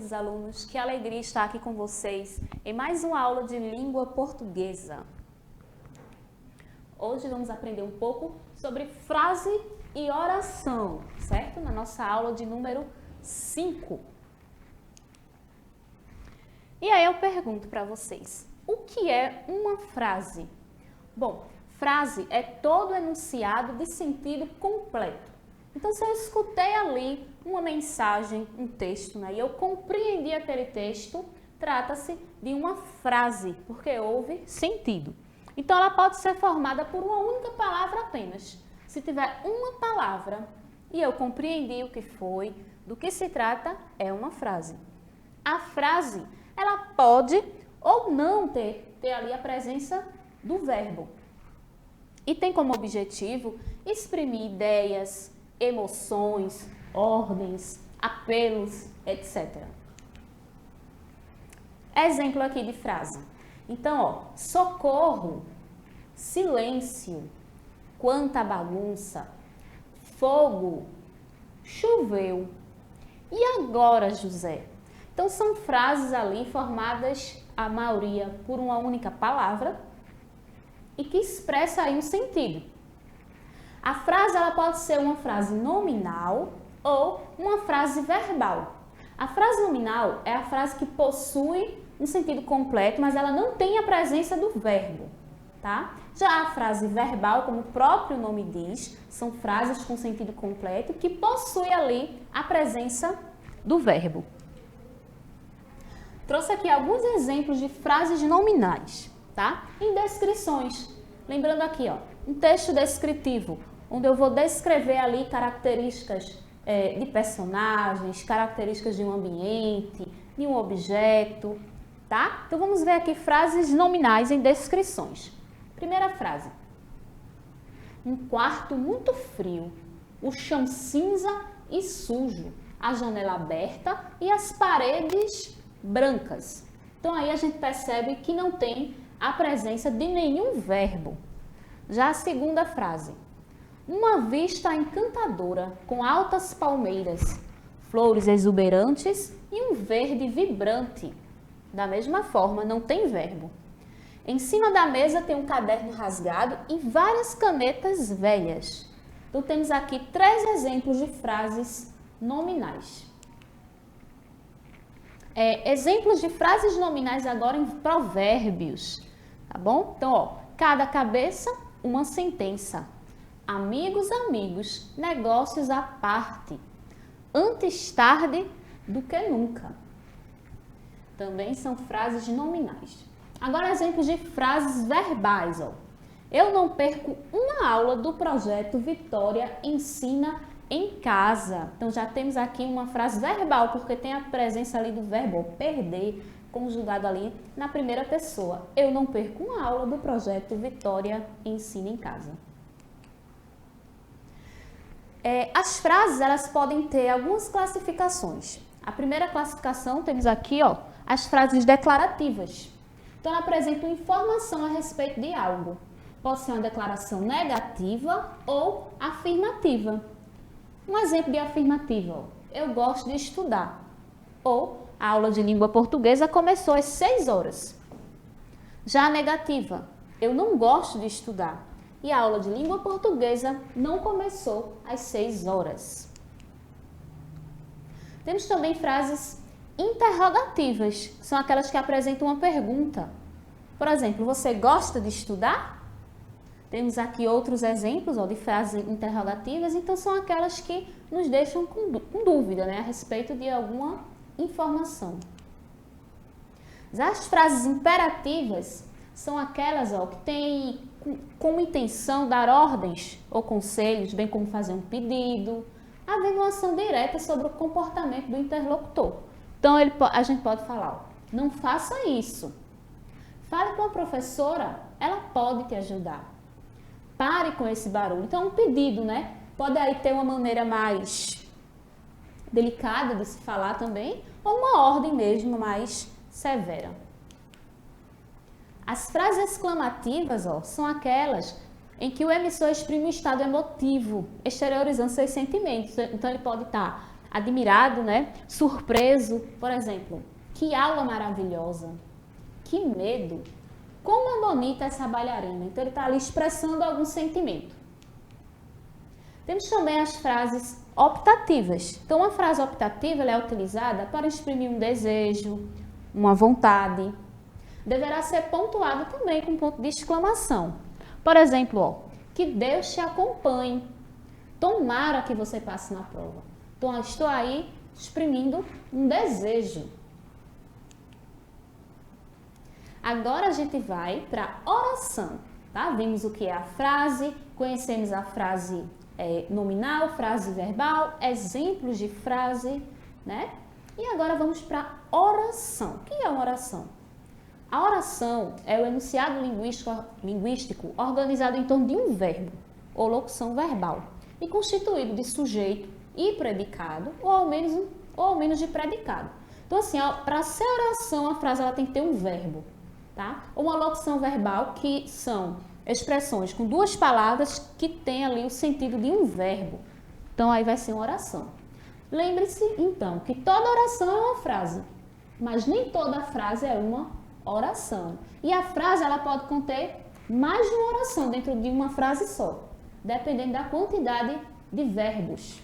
queridos alunos, que alegria estar aqui com vocês em mais uma aula de língua portuguesa. Hoje vamos aprender um pouco sobre frase e oração, certo? Na nossa aula de número 5. E aí eu pergunto para vocês, o que é uma frase? Bom, frase é todo enunciado de sentido completo. Então, se eu escutei ali uma mensagem, um texto, né, e eu compreendi aquele texto, trata-se de uma frase, porque houve sentido. Então, ela pode ser formada por uma única palavra apenas. Se tiver uma palavra e eu compreendi o que foi, do que se trata, é uma frase. A frase, ela pode ou não ter ali a presença do verbo. E tem como objetivo exprimir ideias, emoções, ordens, apelos, etc. Exemplo aqui de frase. Então, ó, socorro, silêncio, quanta bagunça, fogo, choveu. E agora, José? Então, são frases ali formadas, a maioria, por uma única palavra e que expressa aí um sentido. A frase ela pode ser uma frase nominal ou uma frase verbal. A frase nominal é a frase que possui um sentido completo, mas ela não tem a presença do verbo, tá? Já a frase verbal, como o próprio nome diz, são frases com sentido completo que possuem ali a presença do verbo. Trouxe aqui alguns exemplos de frases nominais, tá? Em descrições. Lembrando aqui, ó, um texto descritivo, onde eu vou descrever ali características de personagens, características de um ambiente, de um objeto, tá? Então, vamos ver aqui frases nominais em descrições. Primeira frase. Um quarto muito frio, o chão cinza e sujo, a janela aberta e as paredes brancas. Então, aí a gente percebe que não tem a presença de nenhum verbo. Já a segunda frase. Uma vista encantadora, com altas palmeiras, flores exuberantes e um verde vibrante. Da mesma forma, não tem verbo. Em cima da mesa tem um caderno rasgado e várias canetas velhas. Então, temos aqui 3 exemplos de frases nominais. Exemplos de frases nominais agora em provérbios, tá bom? Então, ó, cada cabeça, uma sentença. Amigos, amigos, negócios à parte. Antes tarde do que nunca. Também são frases nominais. Agora, exemplos de frases verbais. Ó. Eu não perco uma aula do projeto Vitória Ensina em Casa. Então, já temos aqui uma frase verbal, porque tem a presença ali do verbo perder, conjugado ali na primeira pessoa. Eu não perco uma aula do projeto Vitória Ensina em Casa. As frases, elas podem ter algumas classificações. A primeira classificação, temos aqui, ó, as frases declarativas. Então, ela apresenta uma informação a respeito de algo. Pode ser uma declaração negativa ou afirmativa. Um exemplo de afirmativa, ó, eu gosto de estudar. Ou, a aula de língua portuguesa começou às 6 horas. Já a negativa, eu não gosto de estudar. E a aula de língua portuguesa não começou às 6 horas. Temos também frases interrogativas, que são aquelas que apresentam uma pergunta. Por exemplo, você gosta de estudar? Temos aqui outros exemplos ó, de frases interrogativas, então são aquelas que nos deixam com dúvida, né, a respeito de alguma informação. Já as frases imperativas são aquelas ó, que têm como intenção dar ordens ou conselhos, bem como fazer um pedido, havendo uma ação direta sobre o comportamento do interlocutor. Então, a gente pode falar, ó, não faça isso. Fale com a professora, ela pode te ajudar. Pare com esse barulho. Então, um pedido, né? Pode aí ter uma maneira mais delicada de se falar também, ou uma ordem mesmo mais severa. As frases exclamativas, ó, são aquelas em que o emissor exprime um estado emotivo, exteriorizando seus sentimentos. Então, ele pode estar admirado, né? Surpreso, por exemplo. Que aula maravilhosa. Que medo. Como é bonita essa bailarina. Então, ele está ali expressando algum sentimento. Temos também as frases optativas. Então, uma frase optativa ela é utilizada para exprimir um desejo, uma vontade. Deverá ser pontuada também com um ponto de exclamação. Por exemplo, ó, que Deus te acompanhe. Tomara que você passe na prova. Então, estou aí exprimindo um desejo. Agora a gente vai para a oração, tá? Vimos o que é a frase, conhecemos a frase nominal, frase verbal, exemplos de frase, né? E agora vamos para a oração. O que é uma oração? A oração é o enunciado linguístico organizado em torno de um verbo ou locução verbal e constituído de sujeito e predicado ou ao menos de predicado. Então, assim, para ser oração, a frase ela tem que ter um verbo. Tá? Uma locução verbal, que são expressões com duas palavras que têm ali o sentido de um verbo. Então, aí vai ser uma oração. Lembre-se, então, que toda oração é uma frase, mas nem toda frase é uma oração. E a frase ela pode conter mais de uma oração dentro de uma frase só, dependendo da quantidade de verbos.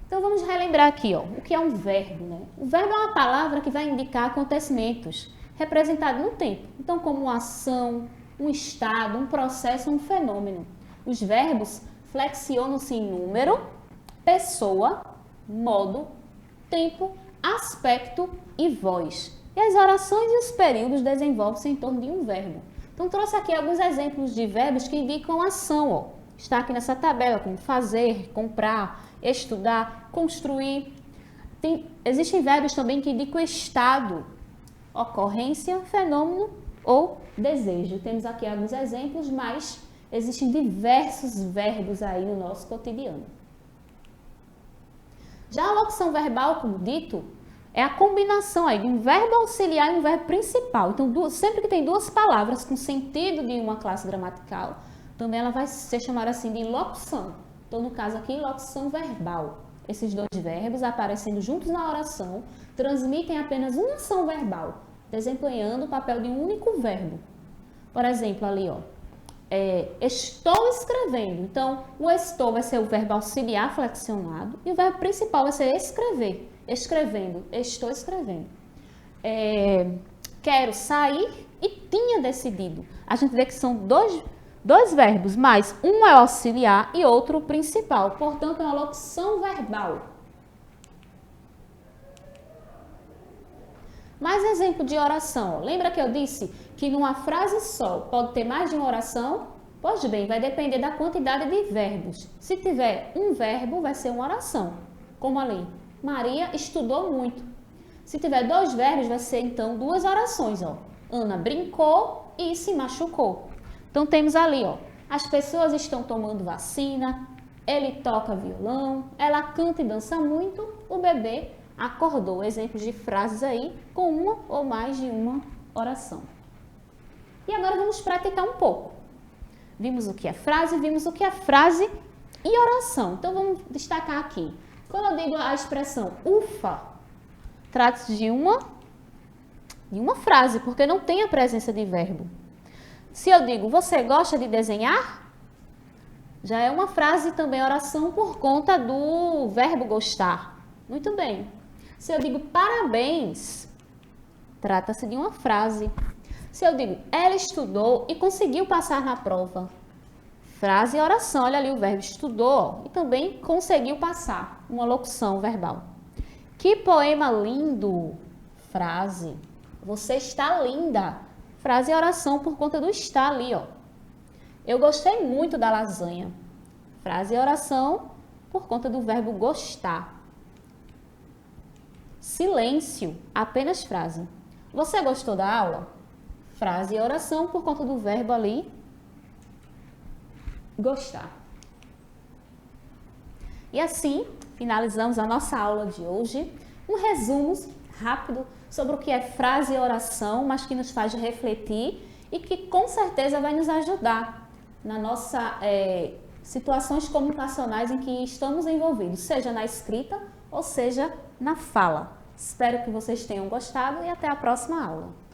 Então, vamos relembrar aqui, ó, o que é um verbo, né? O verbo é uma palavra que vai indicar acontecimentos representados no tempo. Então, como uma ação, um estado, um processo, um fenômeno. Os verbos flexionam-se em número, pessoa, modo, tempo, aspecto e voz. E as orações e os períodos desenvolvem-se em torno de um verbo. Então, trouxe aqui alguns exemplos de verbos que indicam ação, ó. Está aqui nessa tabela, como fazer, comprar, estudar, construir. Existem verbos também que indicam estado, ocorrência, fenômeno ou desejo. Temos aqui alguns exemplos, mas existem diversos verbos aí no nosso cotidiano. Já a locução verbal, como dito, é a combinação aí de um verbo auxiliar e um verbo principal. Então, sempre que tem duas palavras com sentido de uma classe gramatical, também ela vai ser chamada assim de locução. Então, no caso aqui, locução verbal. Esses dois verbos aparecendo juntos na oração transmitem apenas uma ação verbal, desempenhando o papel de um único verbo. Por exemplo, ali, ó, estou escrevendo. Então, o estou vai ser o verbo auxiliar flexionado e o verbo principal vai ser escrever. Escrevendo, estou escrevendo. Quero sair e tinha decidido. A gente vê que são dois verbos, mas um é auxiliar e outro principal. Portanto, é uma locução verbal. Mais exemplo de oração. Lembra que eu disse que numa frase só pode ter mais de uma oração? Pois bem, vai depender da quantidade de verbos. Se tiver um verbo, vai ser uma oração. Como ali, Maria estudou muito. Se tiver dois verbos, vai ser então duas orações. Ó. Ana brincou e se machucou. Então, temos ali, ó, as pessoas estão tomando vacina, ele toca violão, ela canta e dança muito, o bebê acordou. Exemplos de frases aí com uma ou mais de uma oração. E agora vamos praticar um pouco. Vimos o que é frase, vimos o que é frase e oração. Então, vamos destacar aqui. Quando eu digo a expressão ufa, trata-se de uma frase, porque não tem a presença de verbo. Se eu digo, você gosta de desenhar? Já é uma frase também, oração, por conta do verbo gostar. Muito bem. Se eu digo parabéns, trata-se de uma frase. Se eu digo, ela estudou e conseguiu passar na prova. Frase e oração, olha ali o verbo estudou e também conseguiu passar. Uma locução verbal. Que poema lindo! Frase. Você está linda. Frase e oração por conta do estar ali, ó. Eu gostei muito da lasanha. Frase e oração por conta do verbo gostar. Silêncio, apenas frase. Você gostou da aula? Frase e oração por conta do verbo ali gostar. E assim, finalizamos a nossa aula de hoje. Um resumo rápido sobre o que é frase e oração, mas que nos faz refletir e que com certeza vai nos ajudar na nossa situações comunicacionais em que estamos envolvidos, seja na escrita ou seja na fala. Espero que vocês tenham gostado e até a próxima aula.